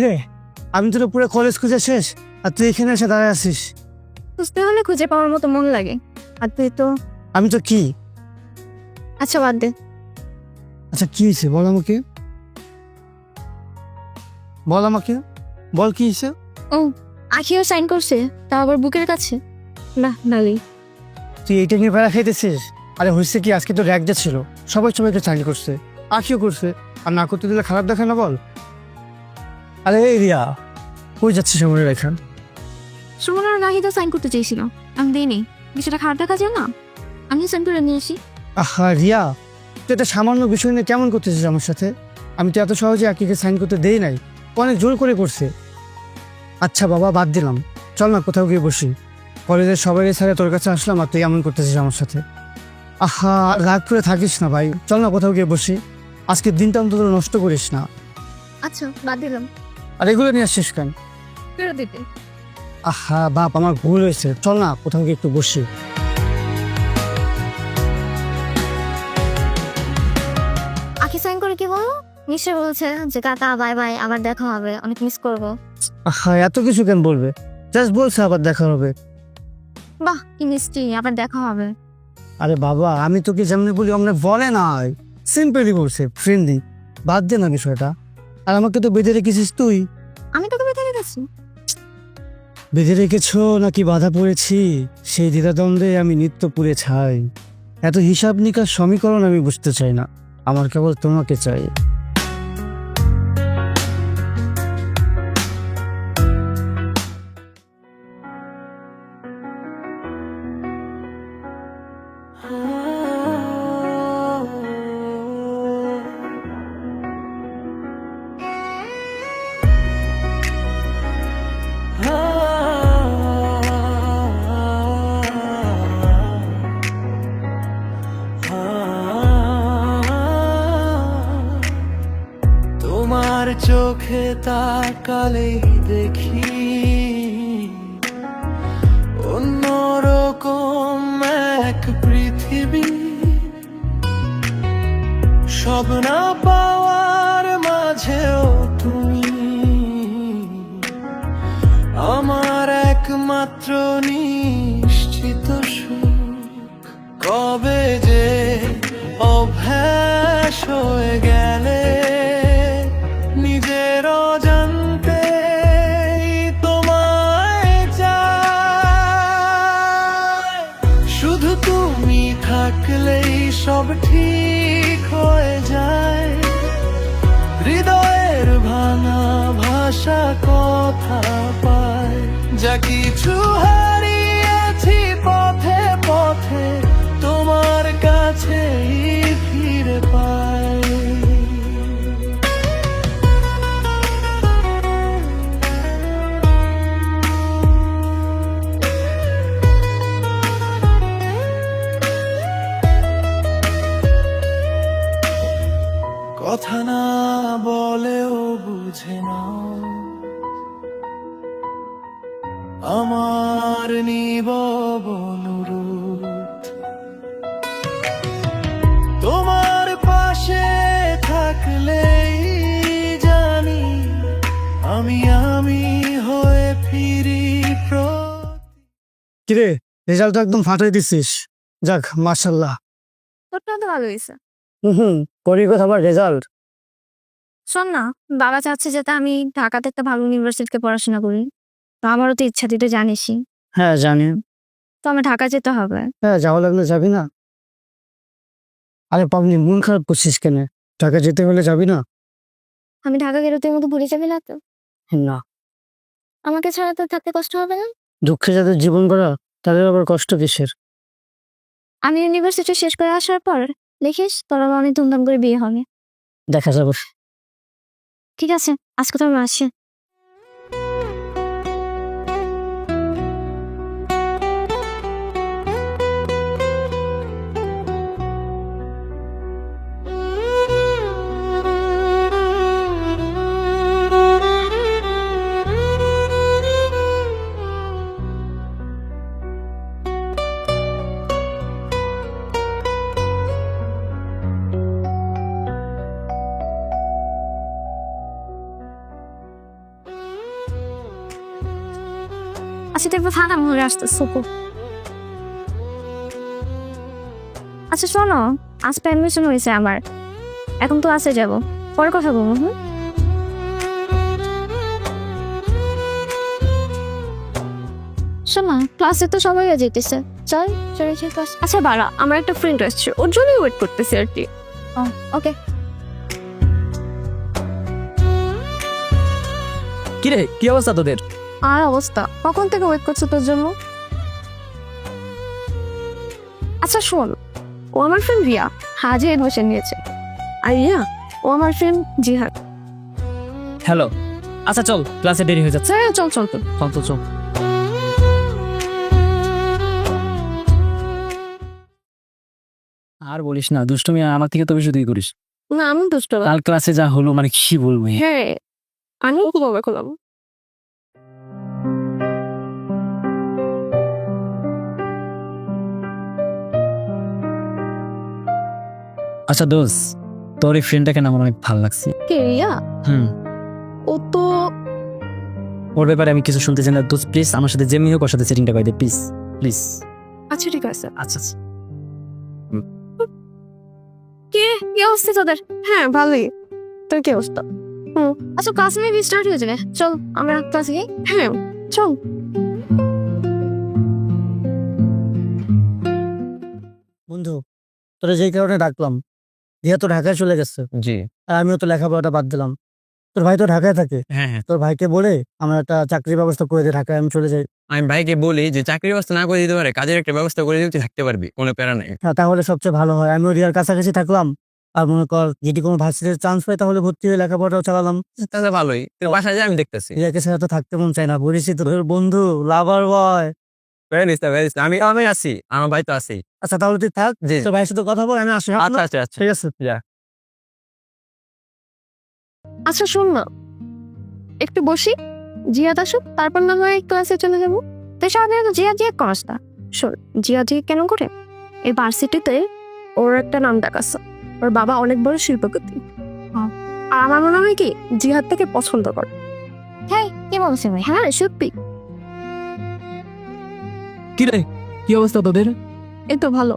কিরে, আমি তোর পুরো কলেজ খুঁজে শেষ আর তুই এখানে এসে দাঁড়ায় আছিস। খুঁজতে হলে খুঁজে পাওয়ার মতো মন লাগে, আর তুই তো। আমি তো কি? আচ্ছা বাদ দে। আচ্ছা কি হয়েছে বল আমাকে, বল আমাকে, বল কি হয়েছে? ও, আখিও সাইন করছে, তা আবার বুকের কাছে। না ভালোই। তুই এইটা নিয়ে বেড়া খাইতেছিস? আরে হয়েছে কি, আজকে তো র্যাক ডে ছিল, সবাই সবাইকে চাকরি করছে, আখিও করছে, আর না করতে দিলে খারাপ দেখে না বল? আরে এই রিয়া, কই যাচ্ছিস আমার এখান? সুমনার নাহিদা সাইন করতে চেয়েছিল, আমি দিইনি। বিষয়টা খারাপ দেখা যায় না, আমি সাইন করে নিয়ে আসি। আহা রিয়া, তুই এটা সামান্য বিষয় নিয়ে কেমন করতেছিস আমার সাথে? আমি তো এত সহজে আকিকে সাইন করতে দেই নাই, অনেক জোর করে করছে। আচ্ছা বাবা বাদ দিলাম, চল না কোথাও গিয়ে বসি। কলেজের সবাই ছাড়া তোর কাছে আসলাম আর তুই এমন করতেছিস আমার সাথে। আহা রাগ করে থাকিস না ভাই, চল না কোথাও গিয়ে বসি, আজকের দিনটা অন্তত নষ্ট করিস না। আচ্ছা বাদ দিলাম। আর এগুলো নিয়ে আসছিস কেন? ফেরত দিতে। আহা বাপ, আমার ভুল হয়েছে, চল না কোথাও গিয়ে একটু বসি। আখি সাইন করে কি বলো? নিশ্চয় বলছে যে কাকা বাই বাই, আবার দেখা হবে, অনেক মিস করবো। আহা এত কিছু কেন বলবে, জাস্ট বলছে আবার দেখা হবে। বাহ কি মিষ্টি, আবার দেখা হবে। আরে বাবা, আমি তোকে যেমনি বলি অমনে বলে নাই, সিম্পলি বলছে, ফ্রেন্ডলি। বাদ দে না বিষয়টা, আর আমাকে তো বেঁধে রেখেছিস তুই। আমি তোকে বেঁধে রেখেছি? বেঁধে রেখেছো নাকি বাধা পড়েছি, সেই দ্বিধাদ্বন্দ্বে আমি নিত্য পুড়ে ছাই। এত হিসাব নিকাশ সমীকরণ আমি বুঝতে চাই না, আমার কেবল তোমাকে চাই। তোমার চোখে তাকালেই দেখি অন্যরকম এক পৃথিবী। সব না পাওয়ার মাঝেও তুমি আমার একমাত্র নিশ্চিত সুখ। কবে যে অভ্যাস হয়ে গেলে নিজের অজান্তে তোমায় চাই। শুধু তুমি থাকলেই সব ঠিক হয়ে যায়। হৃদয়ের ভাঙা ভাষা কথা পায়, যা কিছু হারিয়েছি পথে পথে তোমার কাছেই ফিরে পাই। কথা না বলেও বুঝে নাও আমার নীরব অনুরোধ। তোমার পাশে থাকলেই জানি আমি হয়ে ফিরি কিরে, রেজাল্ট তো একদম ফাটাই দিছিস, যাক মাশাল্লাহ। তোরটা তো ভালো হয়েছে। হুম, করি কথা আবার রেজাল্ট। শোন না, বাবা চাচ্ছে যাতে আমি ঢাকাতে একটা ভালো ইউনিভার্সিটিতে পড়াশোনা করি, তো আমারও তো ইচ্ছা, তুই তো জানিসই। হ্যাঁ জানি। তো আমি ঢাকা যেতে হবে। হ্যাঁ যাওয়া লাগলে যাবি না? আরে পাবনি, মন খারাপ করছিস কেন? ঢাকা যেতে হলে যাবি না? আমি ঢাকা গেলে তুই মতো ভুলে যাবি না তো? না, আমাকে ছাড়া তো থাকতে কষ্ট হবে না? দুঃখে যাদের জীবন গড়া তাদের আবার কষ্ট কিসের? আমি ইউনিভার্সিটি শেষ করে আসার পর দেখিস তোর আবার অনেক ধুমধাম করে বিয়ে হবে। দেখা যাবে। ঠিক আছে, আজকে তো আমি আসি। আচ্ছা দেখবো থাকা মনে আসতে সুকু। আচ্ছা শোনো, আজকে অ্যাডমিশন হয়েছে আমার, এখন তো আসে যাব, পরে কথা বলবো। হুম, শোনো ক্লাসে তো সবাই যেতেছে, চল চলে যাই ক্লাস। আচ্ছা বাড়া, আমার একটা ফ্রেন্ড আসছে, ওর জন্যই ওয়েট করতেছি আর কি। ওকে। কিরে কি অবস্থা তোদের? আর অবস্থা, কখন থেকে ওয়েট করছো তোর জন্য। আচ্ছা শোন, ও আমার ফ্রেন্ড রিয়া, হাজে এডমিশন নিয়েছে। আর রিয়া ও আমার ফ্রেন্ড জিহাদ। হ্যালো, আচ্ছা চল, ক্লাসে দেরি হয়ে যাচ্ছে। চল চল চল চল তো চল। আর বলিস না, দুষ্টুমি আমার থেকে তো বেশি তুই করিস। না আমি দুষ্ট না। কাল ক্লাসে যা হলো মানে কি বলবো। হ্যাঁ আমি কিভাবে করলাম। আচ্ছা দোষ, তোর এই ফ্রেন্ডটাকে না আমার অনেক ভালো লাগছে। কে রিয়া? হুম, ও তো ওর ব্যাপারে আমি কিছু শুনতে চাই না দোষ, প্লিজ আমার সাথে যেমনি হোক ওর সাথে সেটিংটা করে দে প্লিজ প্লিজ। আচ্ছা ঠিক আছে। আচ্ছা আচ্ছা। কে কি অবস্থা তোদের? হ্যাঁ ভালোই, তোর কি অবস্থা? আচ্ছা ক্লাস মেবি স্টার্ট হয়ে যাবে, চল আমরা ক্লাসে যাই। হ্যাঁ চল। বন্ধু, তোরা যেই কারণে ডাকলাম, রিয়া তো ঢাকায় চলে গেছে, জি। আর আমিও তো লেখাপড়াটা বাদ দিলাম। তোর ভাই তো ঢাকায় থাকে, হ্যাঁ হ্যাঁ, তোর ভাইকে বলে আমার একটা চাকরির ব্যবস্থা করে দে, ঢাকায় আমি চলে যাই। আমি ভাইকে বলি যে চাকরির ব্যবস্থা না করে দিতে পারে, কাজের একটা ব্যবস্থা করে দিতে থাকতে পারবি, কোনো প্যারা নেই। হ্যাঁ তাহলে সবচেয়ে ভালো হয়, আমিও রিয়ার কাছাকাছি থাকলাম, আর মনে কর যদি কোনো ভার্সিটির চান্স পাই তাহলে ভর্তি হয়ে লেখাপড়াটাও চালালাম। তাহলে ভালোই, তোর বাসায় যায় আমি দেখতেছি। রিয়াকে ছাড়া তো থাকতে মন চায় না, বলিসই তো তোর বন্ধু লাভার বয়। ভেরিস আমি আমি আছি, আমার ভাই তো আছি। আচ্ছা তাহলে তুই থাক, জি। তোর ভাইয়ের সাথে কথা বল, আমি আসি। হ্যাঁ? আচ্ছা আচ্ছা আচ্ছা। ঠিক আছে। আচ্ছা শোন না, একটু বসি, জিয়াদ আসুক, তারপর না হয় ক্লাসে চলে যাবো। তাই সারাদিন তো জিয়া জিয়া করাস না। শোন, জিয়া জিয়া কেন করে, এই ভার্সিটিতে ওর একটা নাম ডাক আছে, ওর বাবা অনেক বড় শিল্পপতি। আর আমার মনে হয় কি জিহাদ থেকে পছন্দ করে। হ্যাঁ কি বলছি ভাই? হ্যাঁ সত্যি। কি রে কি অবস্থা তোদের? এই তো ভালো।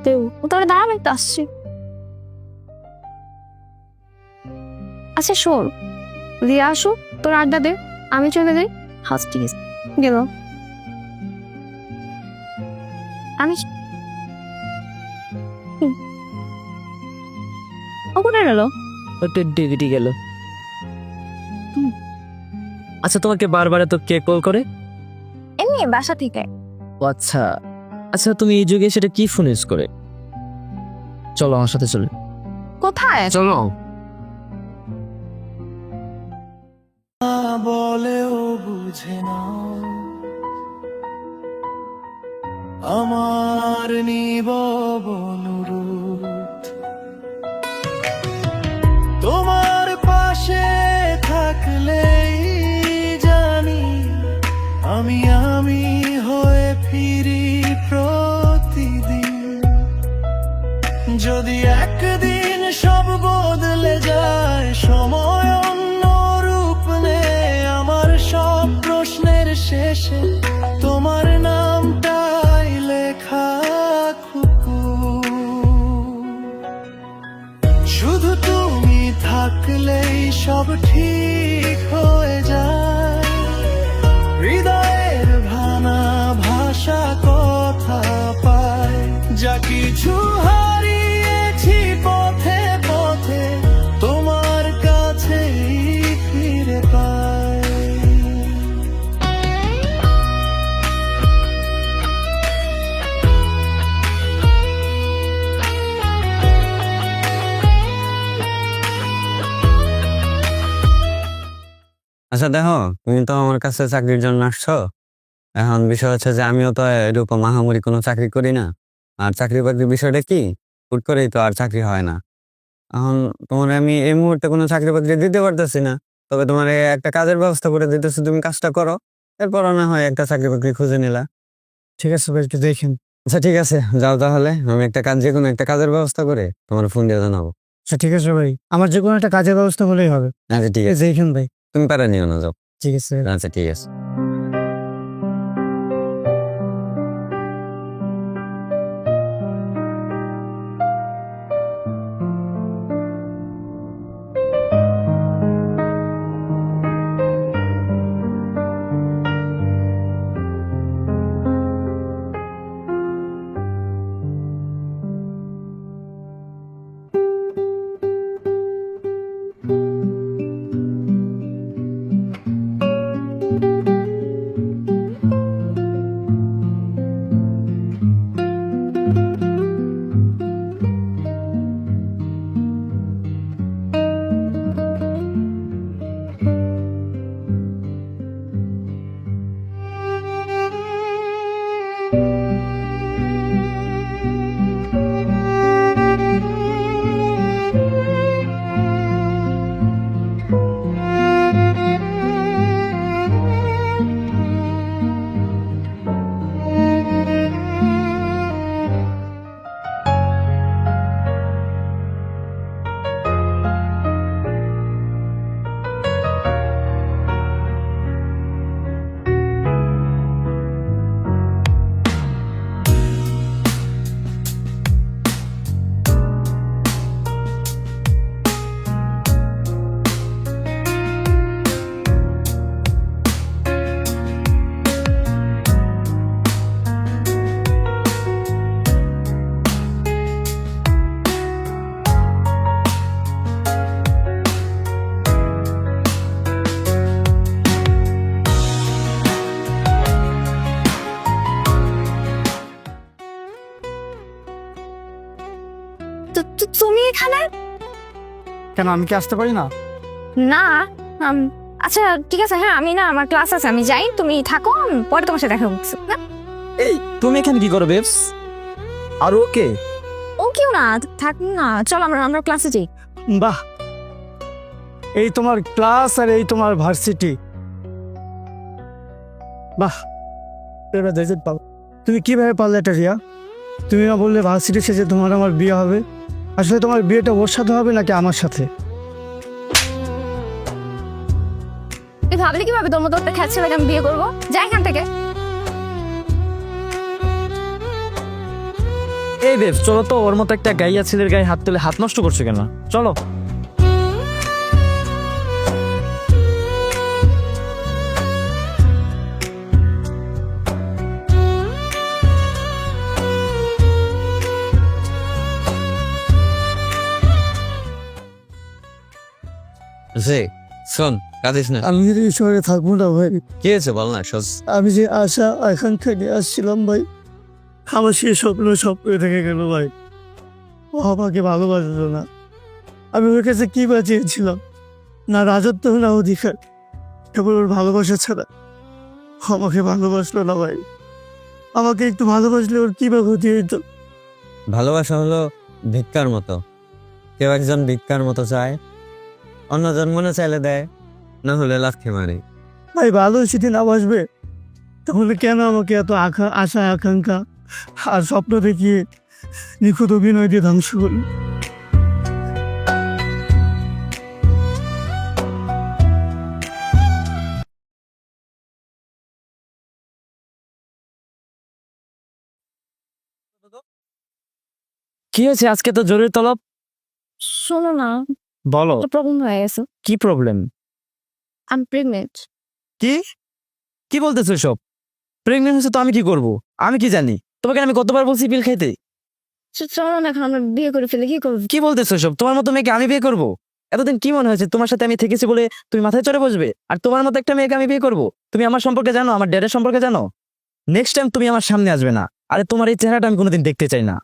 তো তোরা দাঁড়াবে, তো আসছি। আচ্ছা শোন, রিয়া আসুক, তোর আড্ডা দে, আমি চলে যাই। হাস ঠিক আছে গেল। আমি ও কোথায় গেল? ডিগ্রি গেল। আচ্ছা তোমাকে বারবার তো কে কল করে? এমনি বাসা থেকে। ও আচ্ছা আচ্ছা, তুমি এই যুগে সেটা কি ফোন ইউজ করে? চলো আমার সাথে চলো। কোথায়? চলো। বলেও বুঝে না আমার নিবব অনুরোধ, তোমার পাশে থাকলেই জানি আমি আমি হয়ে ফিরি প্রতিদিন। যদি একদিন সব বদলে যায়, সময় অন্য রূপ নেয়, আমার সব প্রশ্নের শেষে তোমার নামটাই লেখা খুকু। শুধু তুমি থাকলেই সব ঠিক হয়ে যায়, হৃদয়ের ভানা ভাষা কথা পায়, যা কিছু হারিয়েছি পথে পথে তোমার কাছেই ফিরে পাই। আচ্ছা দেখো, তুমি তো আমার কাছে চাকরির জন্য আসছো, এখন বিষয় হচ্ছে যে আমিও তো এরকম মহামারী কোনো চাকরি করি না। আর চাকরি বাকরির বিষয়টা কি, হুট করেই তো আর চাকরি হয় না। এখন তোমার আমি এই মুহূর্তে কোনো চাকরি বাকরি দিতে পারতেছি না, তবে তোমার একটা কাজের ব্যবস্থা করে দিতেছি, তুমি কাজটা করো, এরপর না হয় একটা চাকরি বাকরি খুঁজে নিলা। ঠিক আছে ভাই, একটু দেখেন। আচ্ছা ঠিক আছে, যাও তাহলে, আমি একটা কাজ, যে কোনো একটা কাজের ব্যবস্থা করে তোমার ফোন দিয়ে জানাবো। আচ্ছা ঠিক আছে ভাই, আমার যে কোনো একটা কাজের ব্যবস্থা হলেই হবে। আচ্ছা ঠিক আছে। দেখেন ভাই। তুমি প্যারা নিও না, যাও। ঠিক আছে। আচ্ছা ঠিক আছে। তুমি এখানে? কেন, আমি কি আসতে পারি না? না আচ্ছা ঠিক আছে, হ্যাঁ আমি না আমার ক্লাস আছে, আমি যাই, তুমি থাকো, পরে তোমার সাথে দেখা করছি। এই তুমি এখানে কি করো বেবস? আর ওকে ও কেউ না, থাক না, চল আমরা ক্লাসে যাই। বাহ, এই তোমার ক্লাস আর এই তোমার ভার্সিটি, বাহ, এবার দেখতে পাও। তুমি কিভাবে পারলে এটা রিয়া? তুমি না বললে ভার্সিটি শেষে তোমার আমার বিয়ে হবে? আসলে তোমার বিয়েটা ওর সাথে হবে নাকি আমার সাথে? তুই ভাবলি কিভাবে তোর মতো একটা খ্যাত ছেলেকে আমি বিয়ে করবো? যাই এখান থেকে। এই বেবস চলো তো, ওর মতো একটা গাইয়া ছেলের গায়ে হাত তুলে হাত নষ্ট করছো কেন? চলো। যে শোন, কাঁদিস না। আমি এই শহরে থাকবো না ভাই। কি হয়েছে বল না সস। আমি যে আশা আকাঙ্ক্ষা নিয়ে আসছিলাম ভাই, আমার সেই স্বপ্ন থেকে গেল ভাই। ও আমাকে ভালোবাসলো না। আমি ওর কাছে কি বাঁচিয়েছিলাম? না রাজত্ব, না অধিকার, কেবল ওর ভালোবাসা ছাড়া। ও আমাকে ভালোবাসলো না ভাই। আমাকে একটু ভালোবাসলে ওর কি বা ক্ষতি হইতো? ভালোবাসা হলো ভিক্ষার মতো। কেউ একজন ভিক্ষার মতো চায়, অন্যজন মনে চাইলে দেয়, না হলে লাথি মারে। ভাই ভালো সেদিন আসবে, তাহলে কেন আমাকে এত আশা আকাঙ্ক্ষা আর স্বপ্ন দেখিয়ে নিখুঁত অভিনয় দিয়ে ধ্বংস করল? কি হয়েছে আজকে তো জরুরি তলব? শোনো না, বলো প্রবলেম হয়ে গেছে, কি প্রবলেম? আমি প্রেগনেন্ট। কি কি বলতেছো সব? প্রেগনেন্ট হচ্ছে তো আমি কি করব? আমি কি জানি? তোমাকে আমি কতবার বলছি পিল খাইতে? চলো না এখন আমরা বিয়ে করে ফেলে, কি করবো? কি বলতেছো সব? তোমার মতো মেয়েকে আমি বিয়ে করব? এতদিন কি মনে হয়েছে তোমার সাথে আমি থেকেছি বলে তুমি মাথায় চড়ে বসবে? আর তোমার মতো একটা মেয়েকে আমি বিয়ে করব? তুমি আমার সম্পর্কে জানো, আমার ড্যাডের সম্পর্কে জানো? নেক্সট টাইম তুমি আমার সামনে আসবে না। আরে তোমার এই চেহারাটা আমি কোনোদিন দেখতে চাই না।